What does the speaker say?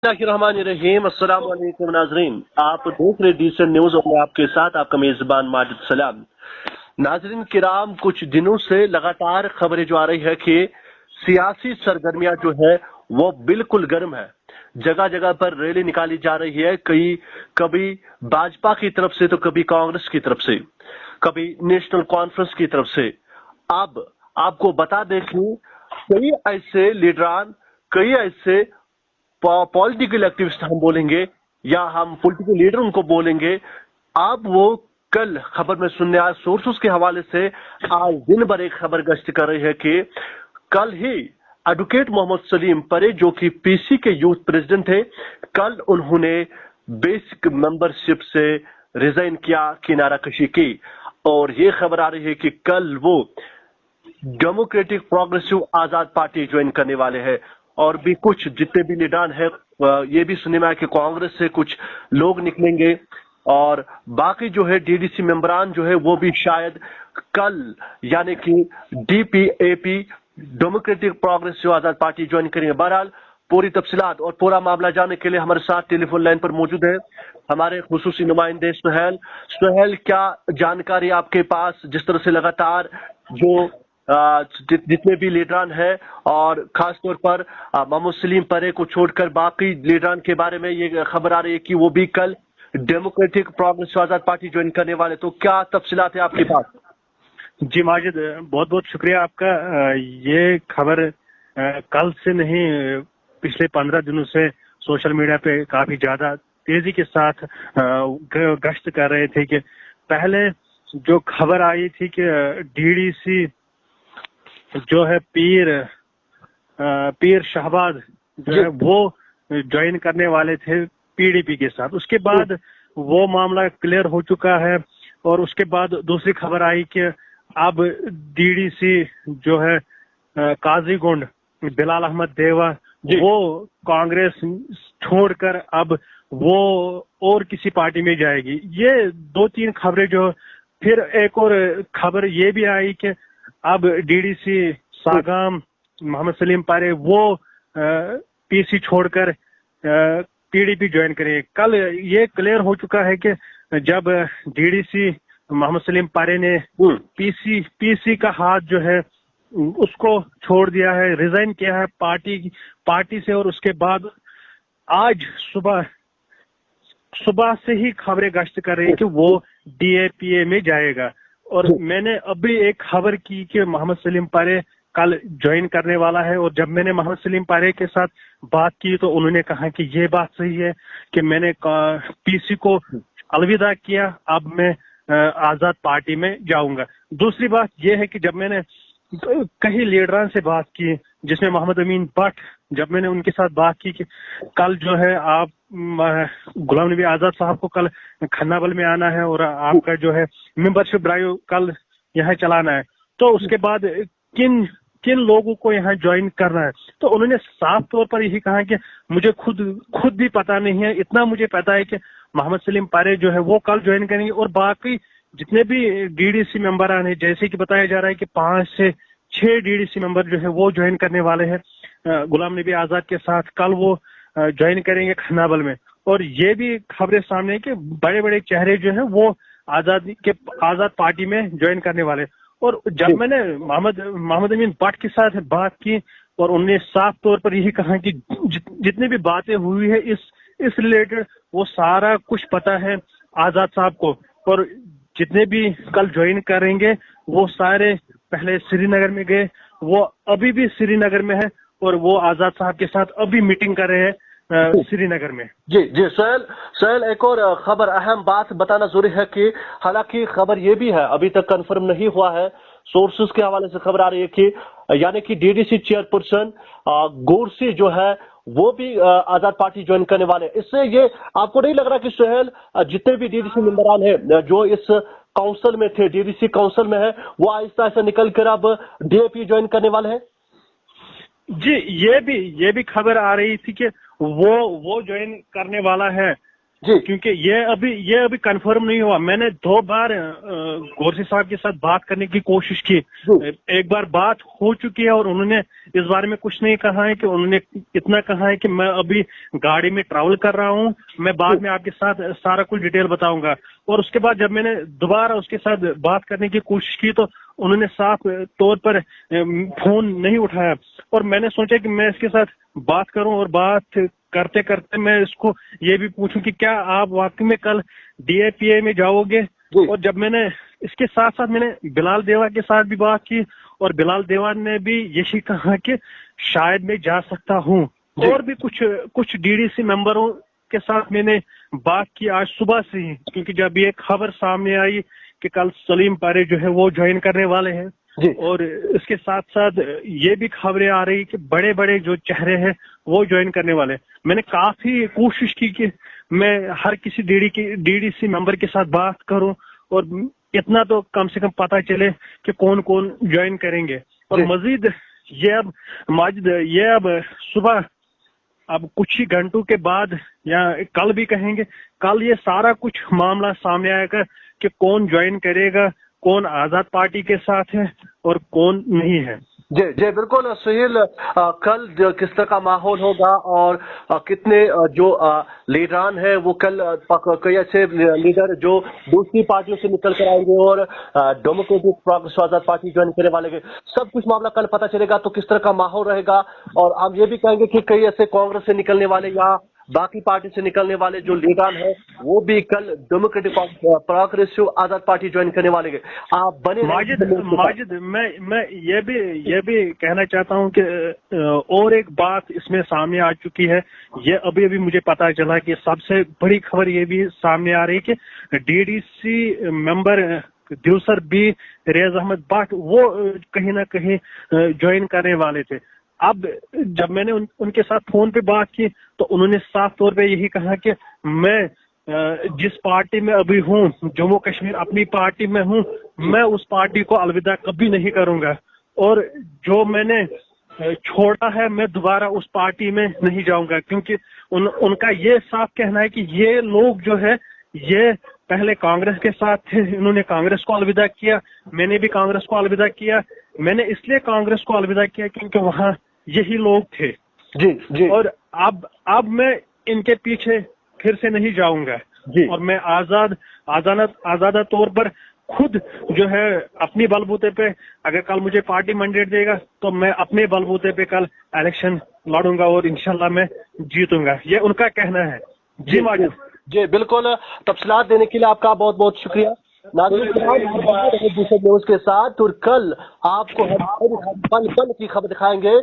रहीम अस्सलाम वालेकुम नाजरीन, आप देख रहे डिसेंट न्यूज और मैं आपके साथ आपका मेजबान माजिद सलाम। नाजरीन किराम, कुछ दिनों से लगातार खबरें जो आ रही है कि सियासी सरगर्मियां जो है वो बिल्कुल गर्म है। जगह जगह पर रैली निकाली जा रही है, कभी भाजपा की तरफ से तो कभी कांग्रेस की तरफ से, कभी नेशनल कॉन्फ्रेंस की तरफ से। अब आपको बता दें कि कई ऐसे लीडरान, कई ऐसे पॉलिटिकल एक्टिविस्ट हम बोलेंगे या हम पॉलिटिकल लीडर उनको बोलेंगे, आप वो कल खबर में सुनने आज सोर्सेस के हवाले से आज दिन भर एक खबर गश्त कर रही है कि कल ही एडवोकेट मोहम्मद सलीम परे जो कि पीसी के यूथ प्रेसिडेंट थे, कल उन्होंने बेसिक मेंबरशिप से रिजाइन किया, किनारा कशी की। और ये खबर आ रही है कि कल वो डेमोक्रेटिक प्रोग्रेसिव आजाद पार्टी ज्वाइन करने वाले हैं। और भी कुछ जितने भी लीडर हैं, ये भी सुनने में आया कि कांग्रेस से कुछ लोग निकलेंगे और बाकी जो है डीडीसी मेंबरान जो है वो भी शायद कल यानी कि डीपीएपी डेमोक्रेटिक प्रोग्रेसिव आजाद पार्टी ज्वाइन करेंगे। बहरहाल पूरी तफसीलात और पूरा मामला जानने के लिए हमारे साथ टेलीफोन लाइन पर मौजूद है हमारे खुसूसी नुमाइंदे सुहेल। सुहेल, क्या जानकारी आपके पास, जिस तरह से लगातार जो जितने भी लीडरान हैं और खासतौर पर मोहम्मद सलीम परे को छोड़कर बाकी लीडरान के बारे में ये खबर आ रही है कि वो भी कल डेमोक्रेटिक प्रोग्रेसिव आजाद पार्टी ज्वाइन करने वाले, तो क्या तफसीलात है आपके पास? जी माजिद, बहुत बहुत शुक्रिया आपका। ये खबर कल से नहीं, पिछले 15 दिनों से सोशल मीडिया पे काफी ज्यादा तेजी के साथ गश्त कर रहे थे कि पहले जो खबर आई थी कि डीडीसी जो है पीर शहबाज जो है वो ज्वाइन करने वाले थे पीडीपी के साथ। उसके बाद वो मामला क्लियर हो चुका है और उसके बाद दूसरी खबर आई कि अब डीडीसी जो है काजी गुंड बिलाल अहमद देवा वो कांग्रेस छोड़कर अब वो और किसी पार्टी में जाएगी। ये दो तीन खबरें जो, फिर एक और खबर ये भी आई कि अब डीडीसी सागाम मोहम्मद सलीम पारे वो पीसी छोड़कर पीडीपी ज्वाइन करेंगे। कल ये क्लियर हो चुका है कि जब डीडीसी मोहम्मद सलीम पारे ने पीसी का हाथ जो है उसको छोड़ दिया है, रिजाइन किया है पार्टी से, और उसके बाद आज सुबह से ही खबरें गश्त कर रही है कि वो डीएपीए में जाएगा। और मैंने अभी एक खबर की कि मोहम्मद सलीम पारे कल ज्वाइन करने वाला है, और जब मैंने मोहम्मद सलीम पारे के साथ बात की तो उन्होंने कहा कि ये बात सही है कि मैंने पीसी को अलविदा किया, अब मैं आजाद पार्टी में जाऊंगा। दूसरी बात यह है कि जब मैंने कई लीडरान से बात की, जिसमें मोहम्मद अमीन भट्ट, जब मैंने उनके साथ बात की कि कल जो है आप गुलाम नबी आजाद साहब को कल खन्नाबल में आना है और आपका जो है मेंबरशिप ड्राइव कल यहाँ चलाना है, तो उसके बाद किन लोगों को यहाँ ज्वाइन करना है, तो उन्होंने साफ तौर पर यही कहा कि मुझे खुद भी पता नहीं है, इतना मुझे पता है कि मोहम्मद सलीम पारे जो है वो कल ज्वाइन करेंगे और बाकी जितने भी डीडीसी मेंबर हैं, जैसे कि बताया जा रहा है कि 5 से 6 डीडीसी मेंबर जो है वो ज्वाइन करने वाले हैं गुलाम नबी आजाद के साथ, कल वो ज्वाइन करेंगे खन्नाबल में। और ये भी खबरें सामने है कि बड़े बड़े चेहरे जो है वो आजाद पार्टी में ज्वाइन करने वाले। और जब मैंने मोहम्मद अमीन भट्ट के साथ बात की और उन्होंने साफ तौर पर यही कहा कि जितनी भी बातें हुई है इस रिलेटेड वो सारा कुछ पता है आजाद साहब को, और जितने भी कल ज्वाइन करेंगे वो सारे पहले श्रीनगर में गए, वो अभी भी श्रीनगर में है और वो आजाद साहब के साथ अभी मीटिंग कर रहे हैं श्रीनगर में। जी जी सोहेल, एक और खबर, अहम बात बताना जरूरी है कि हालांकि खबर ये भी है, अभी तक कंफर्म नहीं हुआ है, सोर्सेस के हवाले से खबर आ रही है कि यानी कि डीडीसी चेयरपर्सन गोरसी जो है वो भी आजाद पार्टी ज्वाइन करने वाले। इससे ये आपको नहीं लग रहा कि सोहेल जितने भी डीडीसी मेंबरान हैं जो इस काउंसिल में थे, डीडीसी काउंसिल में है, वो आहिस्ता आहिस्ता निकल कर अब डीएपी ज्वाइन करने वाले हैं? जी, ये भी खबर आ रही थी कि वो ज्वाइन करने वाला है। जी क्योंकि ये अभी कंफर्म नहीं हुआ। मैंने 2 बार गोरसी साहब के साथ बात करने की कोशिश की। एक बार बात हो चुकी है और उन्होंने इस बारे में कुछ नहीं कहा है, कि उन्होंने इतना कहा है कि मैं अभी गाड़ी में ट्रैवल कर रहा हूँ, मैं बाद में आपके साथ सारा कुछ डिटेल बताऊंगा। और उसके बाद जब मैंने दोबारा उसके साथ बात करने की कोशिश की तो उन्होंने साफ तौर पर फोन नहीं उठाया। और मैंने सोचा कि मैं इसके साथ बात करूं, और बात करते करते मैं इसको ये भी पूछूं कि क्या आप वाकई में कल DAPA में जाओगे। और जब मैंने इसके साथ साथ मैंने बिलाल देवा के साथ भी बात की, और बिलाल देवा ने भी यही कहा कि शायद मैं जा सकता हूं। और भी कुछ DDC मेंबरों के साथ मैंने बात की आज सुबह से ही, क्योंकि जब ये खबर सामने आई कि कल सलीम पारे जो है वो ज्वाइन करने वाले हैं, और इसके साथ साथ ये भी खबरें आ रही कि बड़े बड़े जो चेहरे हैं वो ज्वाइन करने वाले। मैंने काफी कोशिश की कि मैं हर किसी DDC मेंबर के साथ बात करूं, और इतना तो कम से कम पता चले कि कौन कौन ज्वाइन करेंगे। और मजीद ये अब माजिद, ये अब सुबह, अब कुछ ही घंटों के बाद या कल भी कहेंगे, कल ये सारा कुछ मामला सामने आएगा कि कौन ज्वाइन करेगा, कौन आजाद पार्टी के साथ है और कौन नहीं है। जी जी बिल्कुल सुहेल, कल किस तरह का माहौल होगा और कितने जो लीडरान है वो कल कई अच्छे लीडर जो दूसरी पार्टियों से निकल कर आएंगे और डेमोक्रेटिक प्रोग्रेस आजाद पार्टी ज्वाइन करने वाले हैं, सब कुछ मामला कल पता चलेगा तो किस तरह का माहौल रहेगा। और हम ये भी कहेंगे कि कई ऐसे कांग्रेस से निकलने वाले या बाकी पार्टी से निकलने वाले जो लीडर हैं वो भी कल डेमोक्रेटिक प्रोग्रेसिव आजाद पार्टी ज्वाइन करने वाले हैं। आप बने माजिद मैं ये भी कहना चाहता हूं कि और एक बात इसमें सामने आ चुकी है। ये अभी मुझे पता चला कि सबसे बड़ी खबर ये भी सामने आ रही कि DDC मेंबर दिलसर बी रेज अहमद भट्ट वो कहीं ना कहीं ज्वाइन करने वाले थे। अब जब मैंने उनके साथ फोन पे बात की तो उन्होंने साफ तौर पे यही कहा कि मैं जिस पार्टी में अभी हूँ, जम्मू कश्मीर अपनी पार्टी में हूँ, मैं उस पार्टी को अलविदा कभी नहीं करूंगा, और जो मैंने छोड़ा है मैं दोबारा उस पार्टी में नहीं जाऊंगा। क्योंकि उनका ये साफ कहना है कि ये लोग जो है ये पहले कांग्रेस के साथ थे, इन्होंने कांग्रेस को अलविदा किया, मैंने भी कांग्रेस को अलविदा किया। मैंने इसलिए कांग्रेस को अलविदा किया क्योंकि वहाँ यही लोग थे। जी और अब मैं इनके पीछे फिर से नहीं जाऊंगा, और मैं आजादा तौर पर खुद जो है अपनी बलबूते पे, अगर कल मुझे पार्टी मैंडेट देगा तो मैं अपने बलबूते पे कल इलेक्शन लड़ूंगा और इंशाल्लाह मैं जीतूंगा, ये उनका कहना है। जी माजिद। जी बिल्कुल, तफसीलात देने के लिए आपका बहुत बहुत शुक्रिया। दूसरे न्यूज के साथ, और कल आपको हर पल की खबर दिखाएंगे।